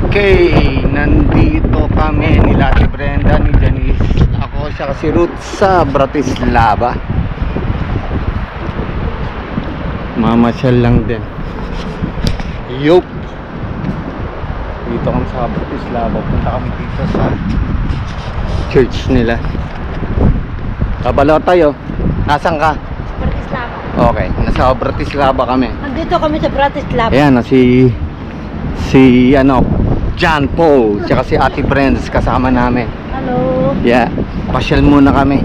Okay, nandito kami ni Ate Brenda, ni Janice. Ako siya kasi Ruth sa Bratislava. Mamasyal lang din. Yup. Dito kami sa Bratislava. Punta kami dito sa church nila. Kabalo tayo. Nasaan ka? Bratislava. Okay, nasa Bratislava kami. Nandito kami sa Bratislava. Ayan, si John Paul, tsaka si Ate Brenda kasama namin. Hello. Yeah, pasyal muna kami.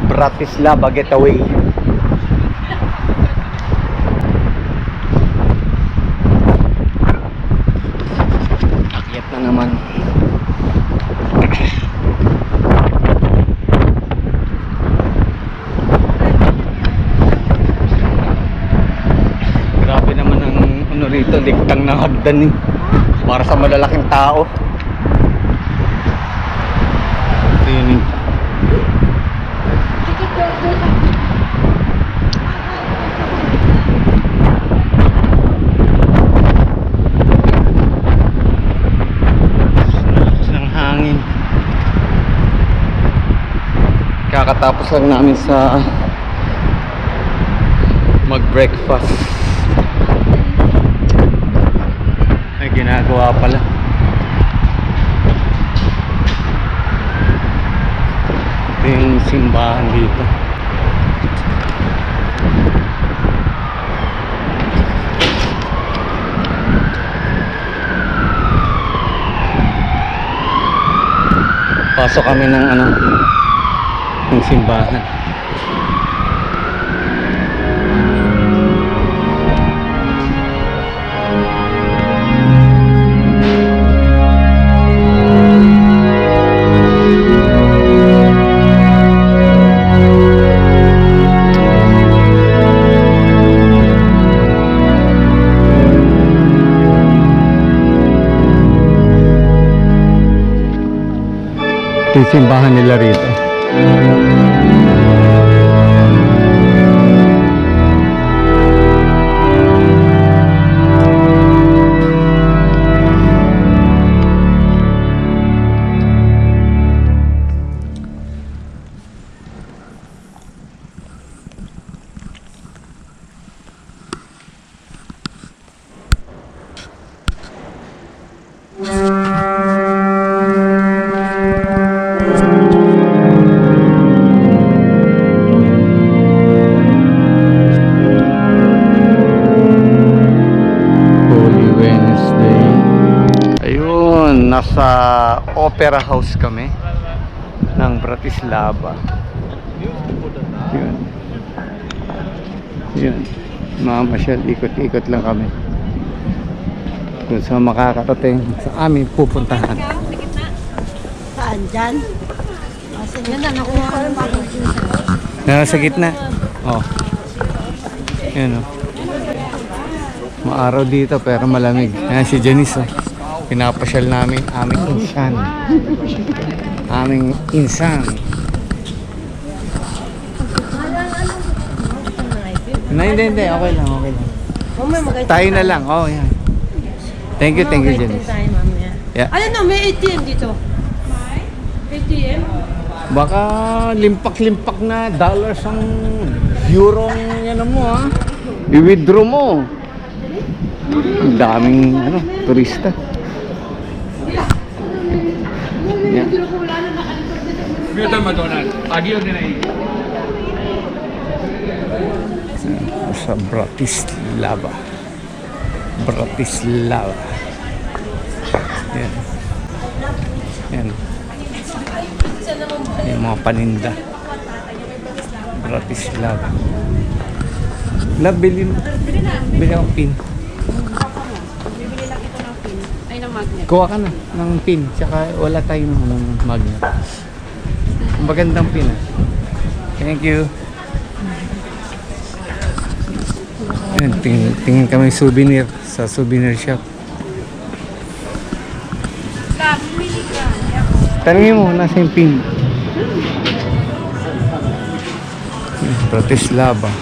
Bratislava getaway. Akyat na naman. Grabe naman ang ano rito, liktang ng hagdan eh. Para sa malalaking tao. Ito yun eh. Lakas ng hangin. Kakatapos lang namin sa mag-breakfast. May ginagawa pala. Ito yung simbahan dito. Pasok kami ng ng simbahan. Ito yung simbahan nila rito. Nasa Opera House kami ng Bratislava. Yun. Yun. Mamasyal, ikot-ikot lang kami. Kung saan makakarating sa aming pupuntahan. Saan dyan? Yan na, nakuha ko rin bagong Nasa gitna. Oh. Yun, oh. Maaraw dito pero malamig. Ayan si Janice, oh. Pinapasyal namin aming insan. Aming insan. Hindi. Okay lang. Tayo na lang. Oh, yan. Thank you, Janice. Yeah. Ano, may ATM dito? ATM? Baka limpak-limpak na dollars ang euro ang yan mo, ha? I-withdraw mo. Ang daming turista. Yeah. Sa Bratislava. Yan. Yan. Yung mga paninda. Bratislava. Bili akong pin. Bibili lang ito ng pin. Ay, ng magnet. Kuha ka na ng pin. Tsaka wala tayong magnet. Magandang pin. Thank you. Ayan, tingin kami souvenir sa souvenir shop. Tanungin mo, nasa yung pin. Bratislava.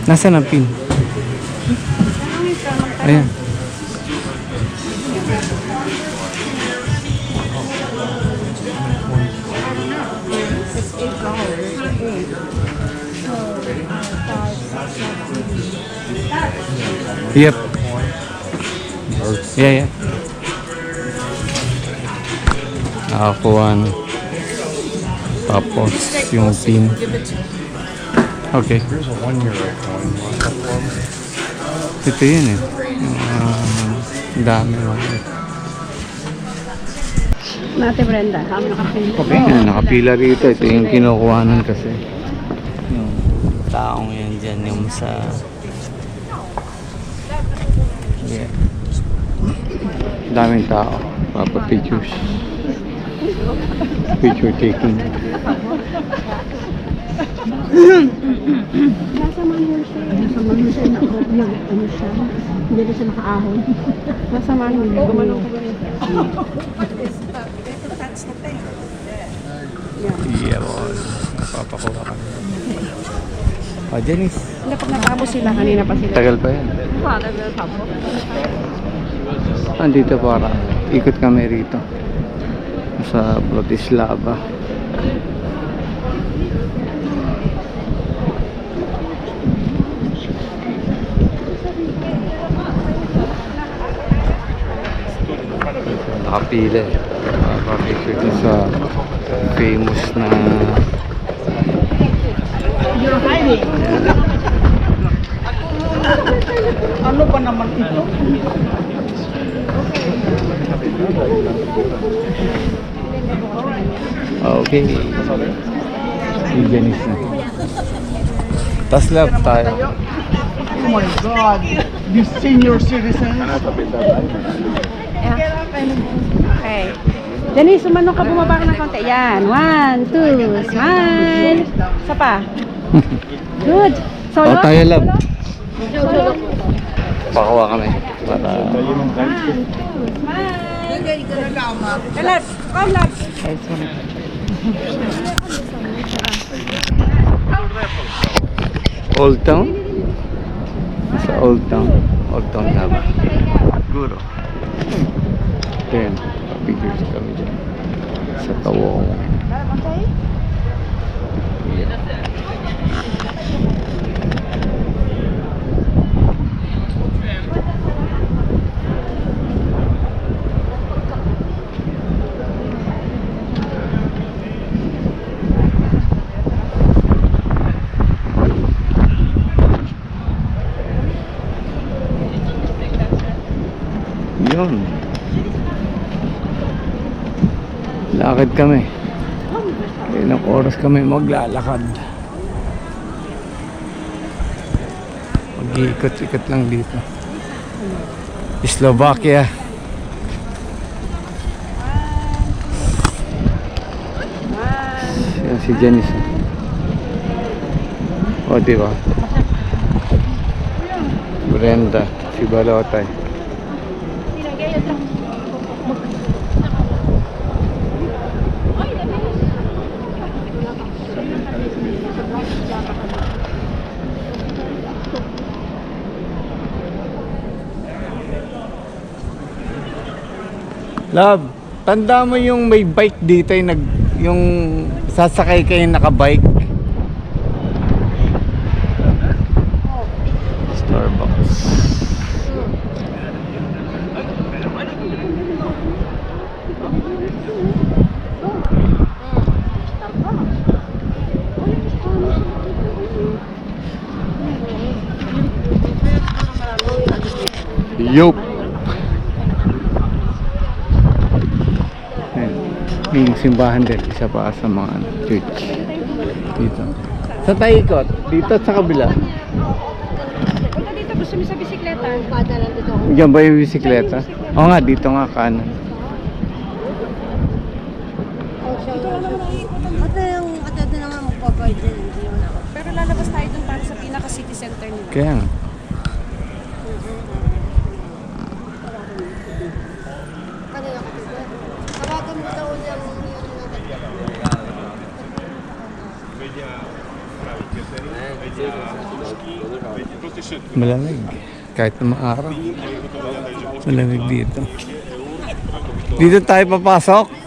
Nasaan ang pin? Ayan. Yep. Yeah, yeah. Nakakuha na. Tapos yung pin. Okay. Here's a €1 coin. Want that for me? Ito yun eh. Ang dami. Nate Brenda, kami nakapili. Ayan, nakapila rito. Ito yung kinukuhanan kasi. Yung taong yan dyan. Yung sa... Yeah. Daming tao. Papa pictures. Picture taking. Nasa Manhur siya. Nasa Manhur siya na ano siya. Hindi na siya nakaahon. Nasa Manhur. Gumanong ko ba rin siya? Yeah, boss. Papakuha kami. Oh, Janice. Hindi, pag natapos sila, kanina pa sila. Tagal pa yan. Andito para ikot kami rito sa Bratislava. Nakapila eh. Nakapicture ko sa famous na You're hiding. Ano ba naman ito? okay. Si Janice na. Tas lap tayo. Oh my God! These senior citizens. Okay. Janice, sumano ka, bumaba ka ng konti. Yan. 1, 2, smile. Isa pa. Good. Solo? Oh, tayo lap. Solo. Pakuha kami. Para... 1, 2, smile. Kalat. Come, lap. Old Town? Sa Old Town. Old Town Lava. Siguro. Then, pictures kami dyan. Sa Tawong. Yun. Lakad kami. Ilang oras kami maglalakad. Mag-iikot-ikot lang dito. Slovakia. Yan si Janice. O, diba? Brenda. Si Balotay. Love, tanda mo yung may bike dito yung sasakay kayo nakabike. Starbucks. Yup. Yung simbahan din, isa pa sa mga church dito. Sa Taikot, dito sa kabila. Punta dito, gusto mo sa bisikleta? Padala dito. Diyan ba yung bisikleta? Oo nga, dito nga kanan. Ate naman magpapayad din. Pero lalabas tayo dun para sa pinaka-city center nila. Kaya nga. Tawagan mo daw yung Malamig. kahit na maaraw. Malamig dito. Dito tayo papasok.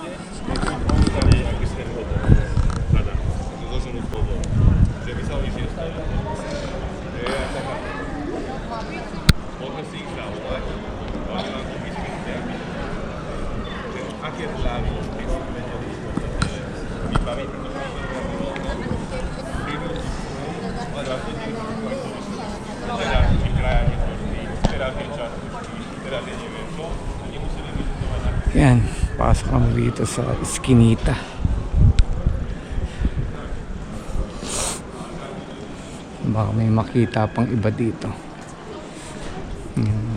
Yan, pasok kami dito sa Eskinita. Baka may makita pang iba dito. Yan.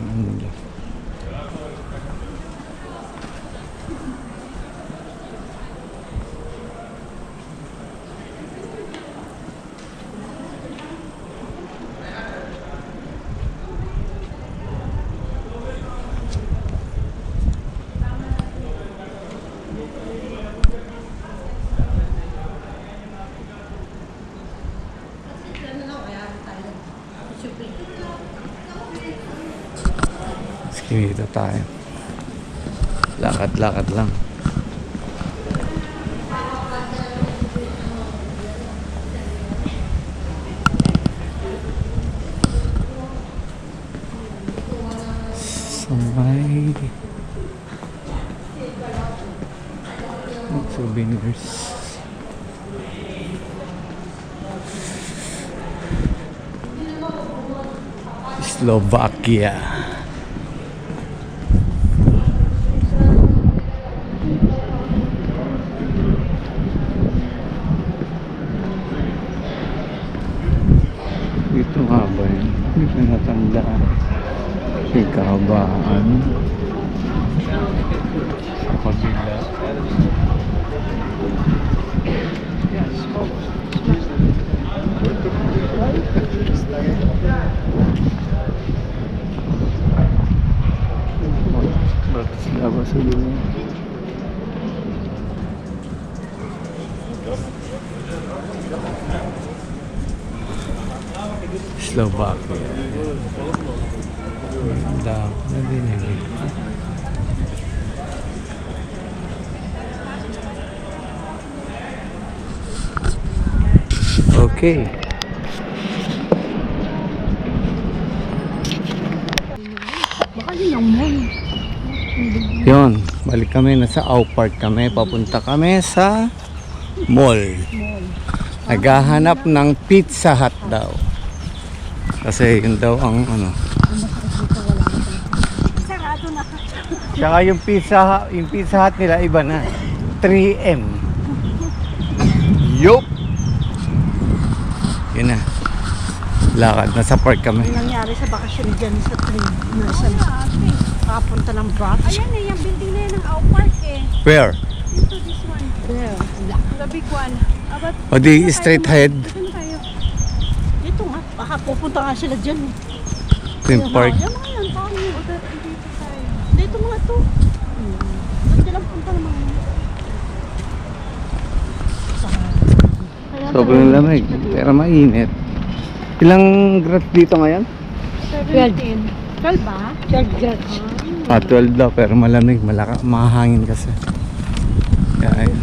Dito tayo. Lakad-lakad lang. Samay. Souvenirs. Slovakia. Ito nga ba yun? Hindi ko natandaan. Si Kahabaan. Sa kabila. Bratislava sa dulo. Slovakia. Ganda na din. Okay. Yun, balik kami, nasa Au Park kami, papunta kami sa mall. Naghahanap ng Pizza Hut daw. Kasi yun daw ang ano. Tsaka yung Pizza Hut nila iba na. 3M. Yup. Yun na. Lakad, nasa park kami. Ang nangyari sa bakasyon dyan sa train. Nasa kapunta ng Brat. Ayan eh, yung building na yan ng Au Park eh. Where? Dito, this one. There. The big one. But, O di straight ahead. saan tayo? Dito nga. Baka pupunta nga sila dyan. Yung park. Yan mga yan. Parang yun. Dito tayo. Dito mga to. Dito lang punta naman. Sobrang lamig, pero mainit. Ilang grad dito ngayon? 12 ba? 12 grades. 12 daw, pero malamig, mahangin kasi. Kaya ayun.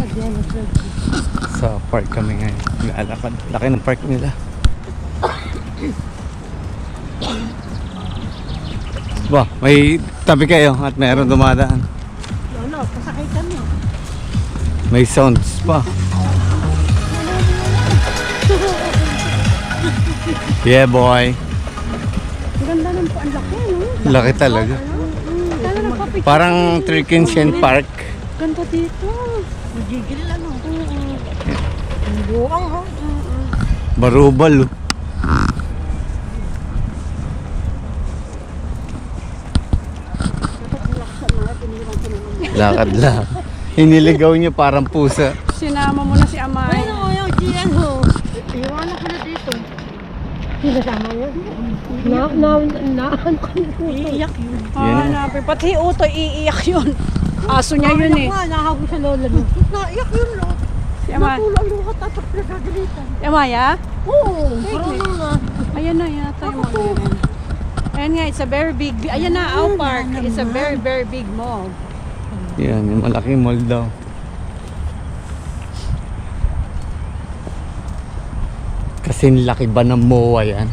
Sa park kami ngayon. Lalakad. Laki ng park nila. Ba, may tabi kayo at meron dumadaan. Ano, pasakay ka mo. May sounds pa. Yeah, boy. Ang ganda ng ang laki, no? Laki talaga. Sana nagpapicture. Parang Trickenshen Park. Ganda dito. Magigil ano. Ang buwang, ho. Barubal. Oh. Lakad lang. Hiniligaw niyo parang pusa. Sinama mo na si Amay. Ano, yung Gian, ho. Iwanan ka na dito. Sinasama yun? Ano ka na? Iiyak yun. Hanapin. Pati Uto, iiyak yun. Aso niya yun eh. Nakahabo sa lola mo. Naiyak yun, lo. Si Amay. Nakulang luha tapos pinagagalitan. Si Amaya? Oo, parang nga. Ayan na, yan na tayo mag Ayan nga, it's a very big, ayan na, Ao Park. It's a very, very big mall. Yan, yung malaking mall daw. Kasing laki ba ng MOA yan?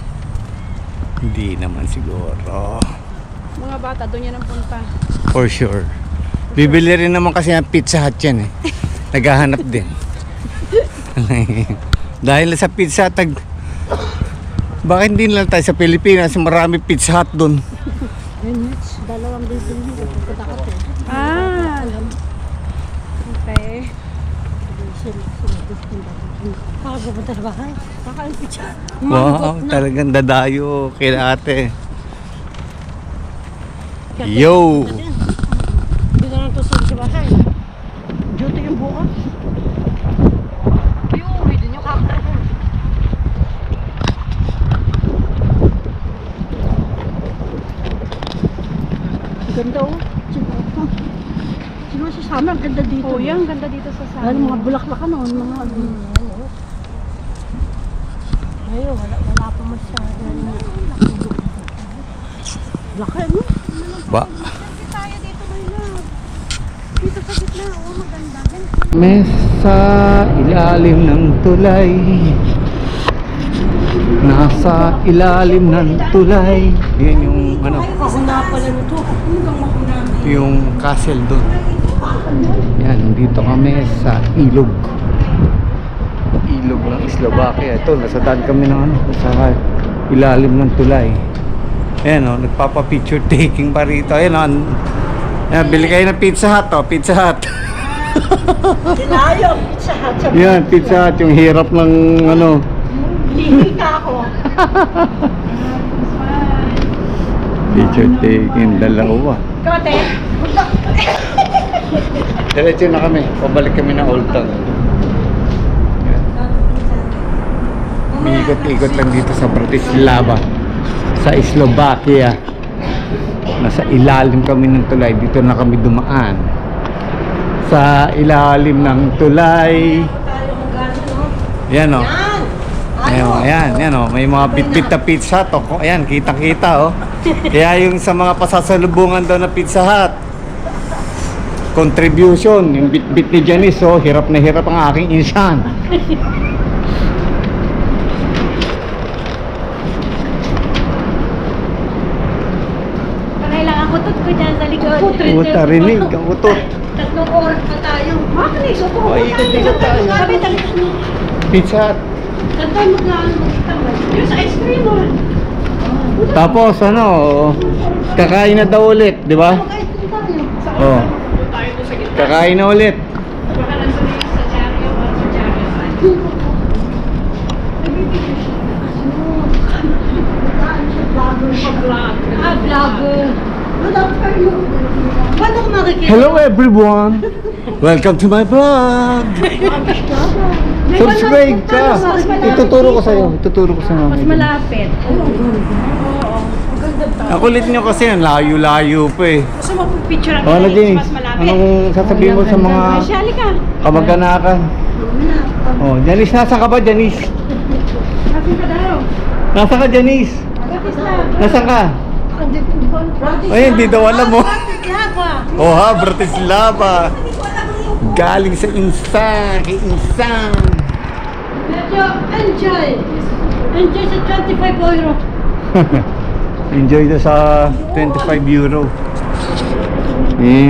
Hindi naman siguro. Mga bata, doon yan ang punta. For sure. Bibili rin naman kasi ng Pizza Hut yan eh. Naghahanap din. Dahil sa Pizza Hut, bakit hindi lang tayo sa Pilipinas? Marami Pizza Hut doon. Ah, okay. Wow, talagang dadayo kila ate. Yo! Dito na ito sa bahay. Duty yung bukas. Yung uwi din yung kakta. Ganda oh. Siguro sa summer, ang ganda dito. Oh, yan, ganda dito sa sana. Lalo mga bulaklak ano, mga ano. Ayaw, wala pa masyado. Laki, ano? Ba? Tayo dito ngayon. Dito sa gitna, oh, maganda. Mesa ilalim ng tulay. Nasa ilalim ng tulay. Yan yung ano, Ako na pala nito. yung castle doon. Yan, dito kami sa ilog. Ilog ng Slovakia. Ito, nasa daan kami ng ano, sa ilalim ng tulay. Ayan o, nagpapa-picture taking pa rito. Ayan o, yan, bili kayo ng Pizza Hut o, Pizza Hut. Layo, sa hatsa. Yan, Pizza Hut, yung hirap ng ano. Lihika ako. Picture taking, dalawa. Kote, Diretso na kami, pabalik kami ng Old Town. Yan. Umiikot-ikot lang dito sa Bratislava, sa Slovakia. Nasa ilalim kami ng tulay, dito na kami dumaan. Sa ilalim ng tulay. Yan o. Ayan o, may mga bit-bit na Pizza Hut. Ayan, kitang-kita o. Kaya yung sa mga pasasalubungan daw na Pizza Hut, contribution, yung bit-bit ni Janice, oh, hirap na hirap ang aking insan. Panay lang ang kutot ko dyan sa likod. Puta, rinig, ang utot. 3 oras pa tayo. Makinig ako. Oh, ikot-ikot tayo. Sabi talaga mo. Pizza Hut. Tantay mo na ano makita mo. Yung sa ice cream mo. Tapos ano, kakain na daw ulit, di ba? Ice cream tayo. Oh. Kakain na ulit. Vlogger. Paano ko makikita? Hello everyone. Welcome to my vlog. Subscribe ka. Ituturo ko sa mga. mas malapit. Ang kulit nyo kasi ang layo-layo pa eh. Gusto mo picture Oh, ano Janice? mas malapit. Anong sasabihin mo sa mga Ay, Shali ka. kamag-anakan? Oh, Janice, nasa ka ba, Janice? Happy ka daw. Nasa ka, Janice? Nasa ka? Ay, hindi daw alam mo. Oh ha, Bratislava. Galing sa Insang, kay Insang. Medyo enjoy. Enjoy sa 25 euro. Enjoy na sa 25 euro.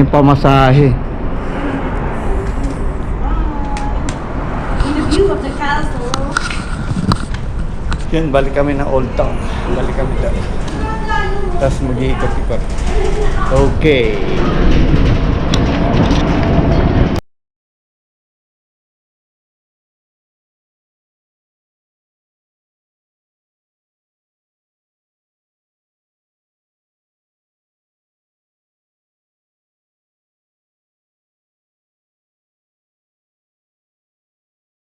Pamasahe. In the view of the castle. Yan, balik kami ng Old Town. Balik kami doon. Tapos mag-iikot-ikot. Okay.